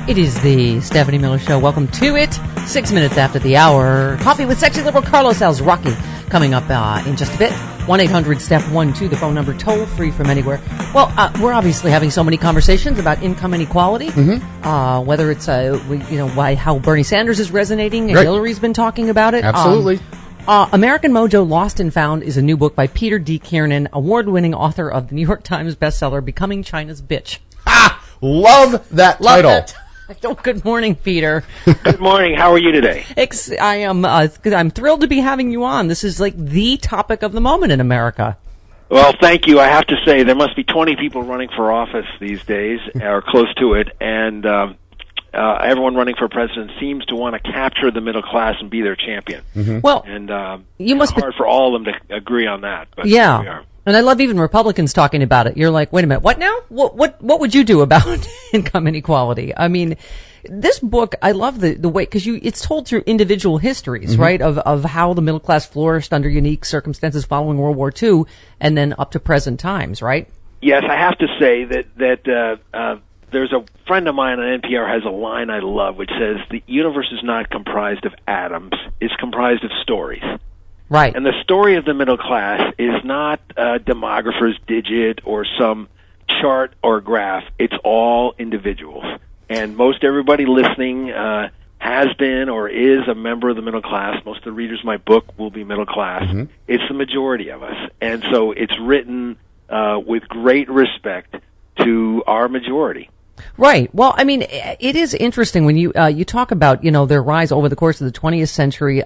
It is the Stephanie Miller Show. Welcome to it. 6 minutes after the hour. Coffee with sexy liberal Carlos Alzraki coming up in just a bit. 1-800-STEP-12, the phone number, toll free from anywhere. Well, we're obviously having so many conversations about income inequality. Whether it's how Bernie Sanders is resonating, and Hillary's been talking about it. Absolutely. American Mojo Lost and Found is a new book by Peter D. Kiernan, award-winning author of the New York Times bestseller Becoming China's Bitch. Love that title. That title. Good morning, Peter. Good morning. How are you today? I'm thrilled to be having you on. This is like the topic of the moment in America. Well, thank you. I have to say there must be 20 people running for office these days, or close to it, and everyone running for president seems to want to capture the middle class and be their champion. Well, and you must it's hard for all of them to agree on that. But yeah. we are. And I love even Republicans talking about it. You're like, wait a minute, what now? What would you do about income inequality? I mean, this book, I love the way, because it's told through individual histories, right? Of how the middle class flourished under unique circumstances following World War II and then up to present times, right? Yes, I have to say that there's a friend of mine on NPR has a line I love, which says, the universe is not comprised of atoms, it's comprised of stories. Right. And the story of the middle class is not a demographer's digit or some chart or graph. It's all individuals. And most everybody listening has been or is a member of the middle class. Most of the readers of my book will be middle class. It's the majority of us. And so it's written with great respect to our majority. Right. Well, I mean, it is interesting when you talk about, their rise over the course of the 20th century,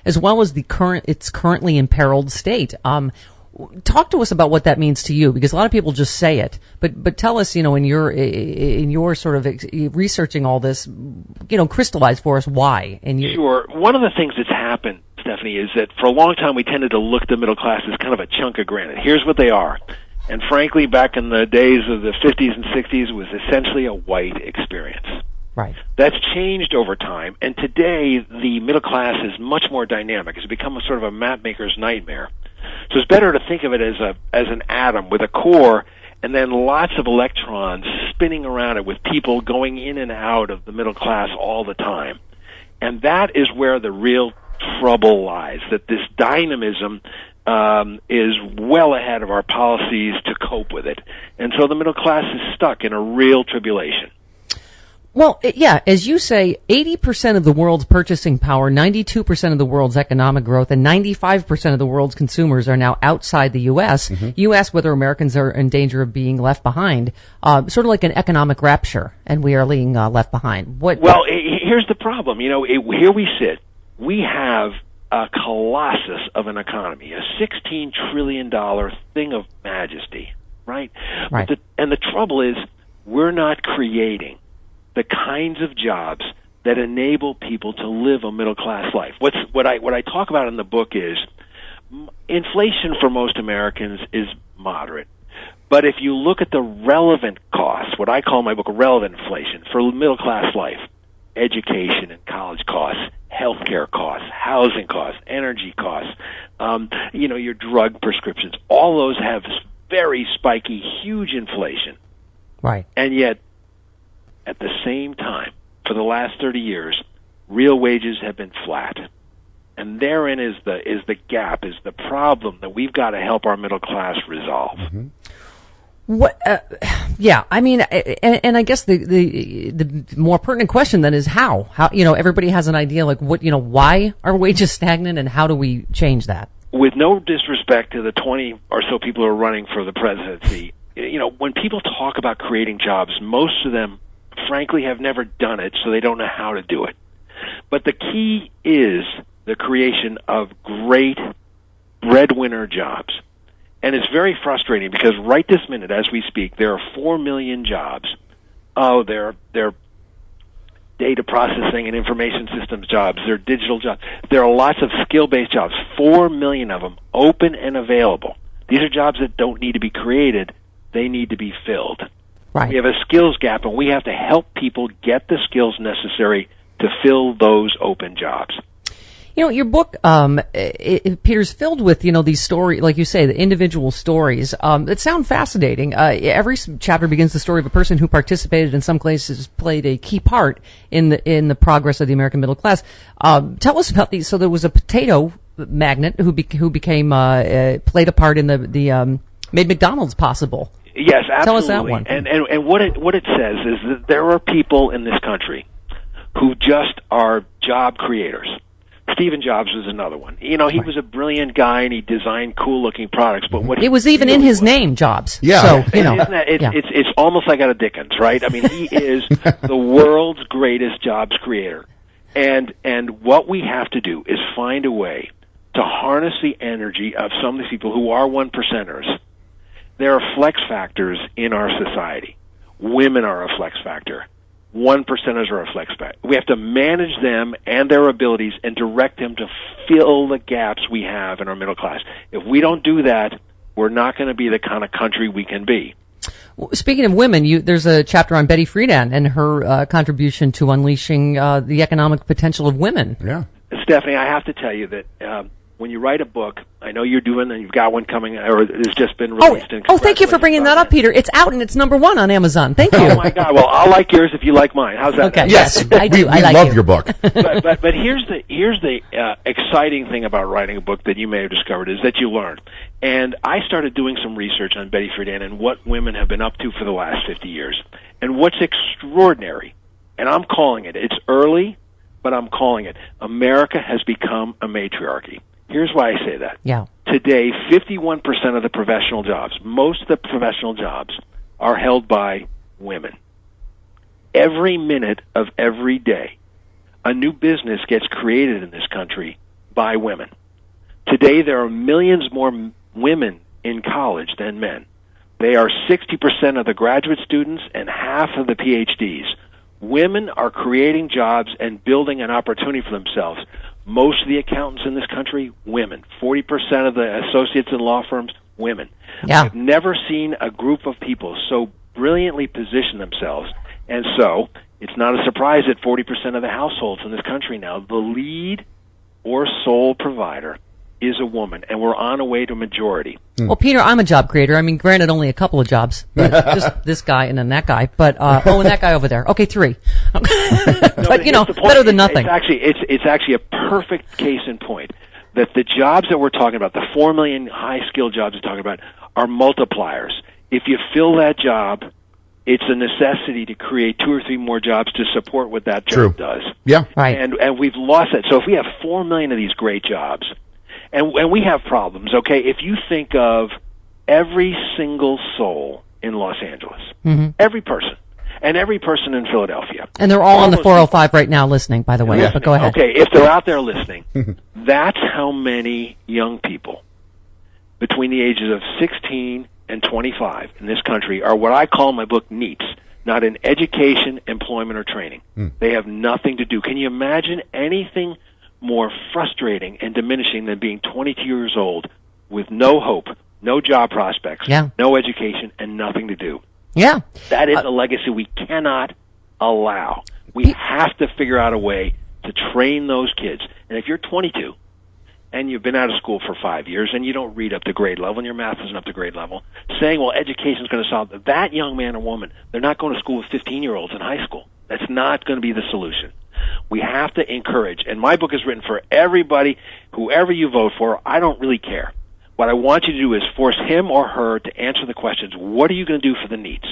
as well as its currently imperiled state. Talk to us about what that means to you, because a lot of people just say it, but tell us, in your sort of researching all this, crystallize for us why. Sure. One of the things that's happened, Stephanie, is that for a long time we tended to look at the middle class as kind of a chunk of granite. Here's what they are. And frankly, back in the days of the 50s and 60s, it was essentially a white experience. Right. That's changed over time, and today the middle class is much more dynamic. It's become a sort of a mapmaker's nightmare. So it's better to think of it as an atom with a core and then lots of electrons spinning around it with people going in and out of the middle class all the time. And that is where the real trouble lies, that this dynamism is well ahead of our policies to cope with it. And so the middle class is stuck in a real tribulation. Well, yeah, as you say, 80% of the world's purchasing power, 92% of the world's economic growth, and 95% of the world's consumers are now outside the U.S. You ask whether Americans are in danger of being left behind, sort of like an economic rapture, and we are being left behind. Well, here's the problem. Here we sit. We have a colossus of an economy, a $16 trillion thing of majesty, right? Right. And the trouble is, we're not creating the kinds of jobs that enable people to live a middle-class life. What I talk about in the book is inflation for most Americans is moderate. But if you look at the relevant costs, what I call in my book relevant inflation for middle-class life, education and college costs, healthcare costs, housing costs, energy costs, your drug prescriptions, all those have very spiky, huge inflation. Right. And yet, at the same time, for the last 30 years, real wages have been flat. And therein is the gap, is the problem that we've got to help our middle class resolve. Yeah, I mean, and I guess the more pertinent question then is how, everybody has an idea, like why are wages stagnant and how do we change that? With no disrespect to the 20 or so people who are running for the presidency, when people talk about creating jobs, most of them, frankly, have never done it, so they don't know how to do it. But the key is the creation of great breadwinner jobs. And it's very frustrating because right this minute, as we speak, there are 4 million jobs. They're data processing and information systems jobs. They're digital jobs. There are lots of skill-based jobs, 4 million of them, open and available. These are jobs that don't need to be created. They need to be filled. Right. We have a skills gap, and we have to help people get the skills necessary to fill those open jobs. Your book, Peter's filled with, these stories, like you say, the individual stories, that sound fascinating. Every chapter begins the story of a person who participated, in some cases played a key part in the progress of the American middle class. Tell us about these. So there was a potato magnate who became, played a part in the made McDonald's possible. Yes, absolutely. Tell us that one. And what it says is that there are people in this country who just are job creators. Stephen Jobs was another one. He was a brilliant guy and he designed cool-looking products. But what it was even in his name, Jobs. Yeah. So it's almost like out of Dickens, right? I mean, he is the world's greatest jobs creator. And what we have to do is find a way to harness the energy of some of these people who are one percenters. There are flex factors in our society. Women are a flex factor. One percenters are a flex factor. We have to manage them and their abilities and direct them to fill the gaps we have in our middle class. If we don't do that, we're not going to be the kind of country we can be. Speaking of women, there's a chapter on Betty Friedan and her contribution to unleashing the economic potential of women. Yeah, Stephanie, I have to tell you that when you write a book, I know you're doing, and you've got one coming, or it's just been released. Thank you for bringing that up, Peter. It's out and it's #1 on Amazon. Thank you. Oh my God! Well, I'll like yours if you like mine. How's that? Okay. Yes, I do. We I like love you. your book. but here's the exciting thing about writing a book that you may have discovered is that you learn. And I started doing some research on Betty Friedan and what women have been up to for the last 50 years. And what's extraordinary, and I'm calling it. It's early, but I'm calling it. America has become a matriarchy. Here's why I say that. Yeah. Today, 51% of the professional jobs, most of the professional jobs, are held by women. Every minute of every day, a new business gets created in this country by women. Today, there are millions more women in college than men. They are 60% of the graduate students and half of the PhDs. Women are creating jobs and building an opportunity for themselves. Most of the accountants in this country, women. 40% of the associates in law firms, women. Yeah. I've never seen a group of people so brilliantly position themselves. And so it's not a surprise that 40% of the households in this country now, the lead or sole provider is a woman, and we're on our way to majority. Well, Peter, I'm a job creator. I mean, granted, only a couple of jobs, but just this guy and then that guy. But and that guy over there. Okay, 3. But better than nothing. It's actually a perfect case in point that the jobs that we're talking about, the 4 million high-skilled jobs we're talking about, are multipliers. If you fill that job, it's a necessity to create 2 or 3 more jobs to support what that job does. Yeah, right. And we've lost that. So if we have 4 million of these great jobs. And we have problems, okay? If you think of every single soul in Los Angeles, every person, and every person in Philadelphia. And they're all on the 405 right now listening, by the way, but go ahead. Okay, if they're out there listening, that's how many young people between the ages of 16 and 25 in this country are what I call in my book NEETs, not in education, employment, or training. They have nothing to do. Can you imagine anything more frustrating and diminishing than being 22 years old with no hope, no job prospects, no education, and nothing to do? Yeah. That is a legacy we cannot allow. We have to figure out a way to train those kids. And if you're 22 and you've been out of school for 5 years and you don't read up to grade level and your math isn't up to grade level, saying, well, education is going to solve that young man or woman, they're not going to school with 15-year-olds in high school. That's not going to be the solution. We have to encourage, and my book is written for everybody, whoever you vote for, I don't really care. What I want you to do is force him or her to answer the questions, what are you going to do for the needs?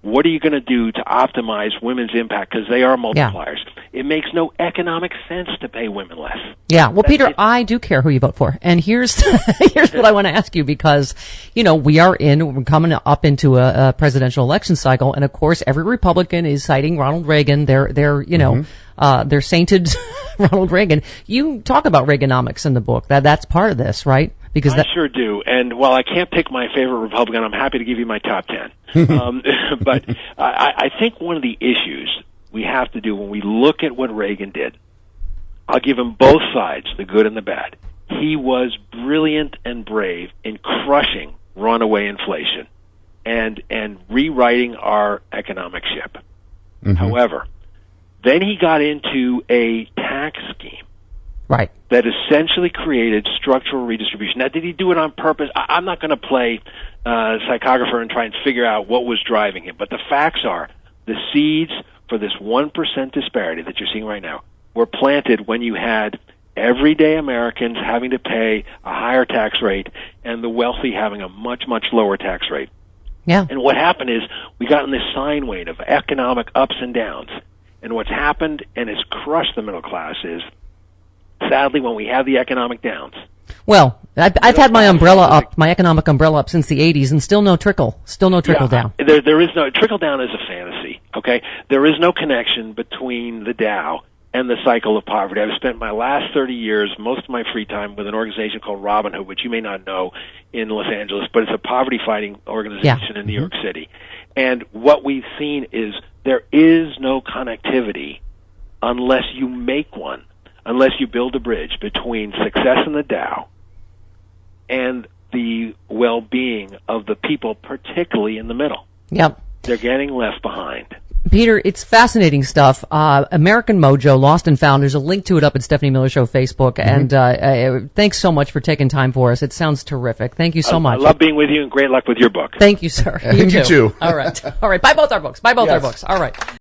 What are you going to do to optimize women's impact? Because they are multipliers. It makes no economic sense to pay women less. Yeah. Well, Peter, I do care who you vote for. And here's what I want to ask you, because, we're coming up into a presidential election cycle. And of course, every Republican is citing Ronald Reagan. They're sainted Ronald Reagan. You talk about Reaganomics in the book. That's part of this, right? Because I sure do. And while I can't pick my favorite Republican, I'm happy to give you my top 10. But I think one of the issues we have to do when we look at what Reagan did, I'll give him both sides, the good and the bad. He was brilliant and brave in crushing runaway inflation and rewriting our economic ship. However, then he got into a tax scheme Right. that essentially created structural redistribution. Now, did he do it on purpose? I'm not going to play psychographer and try and figure out what was driving him, but the facts are the seeds for this 1% disparity that you're seeing right now were planted when you had everyday Americans having to pay a higher tax rate and the wealthy having a much, much lower tax rate. Yeah. And what happened is we got in this sine wave of economic ups and downs. And what's happened and has crushed the middle class is, sadly, when we have the economic downs. Well, I've had my umbrella up, my economic umbrella up since the 80s, and still no trickle down. There is no trickle down is a fantasy. Okay, there is no connection between the Dow and the cycle of poverty. I've spent my last 30 years, most of my free time, with an organization called Robin Hood, which you may not know in Los Angeles, but it's a poverty-fighting organization in New York City. And what we've seen is there is no connectivity unless you make one, unless you build a bridge between success in the Dow and the well-being of the people, particularly in the middle. Yep. They're getting left behind. Peter, it's fascinating stuff. American Mojo, Lost and Found. There's a link to it up at Stephanie Miller Show Facebook. And thanks so much for taking time for us. It sounds terrific. Thank you so much. I love being with you, and great luck with your book. Thank you, sir. You too. All right. All right. Buy both our books. Buy both our books. All right.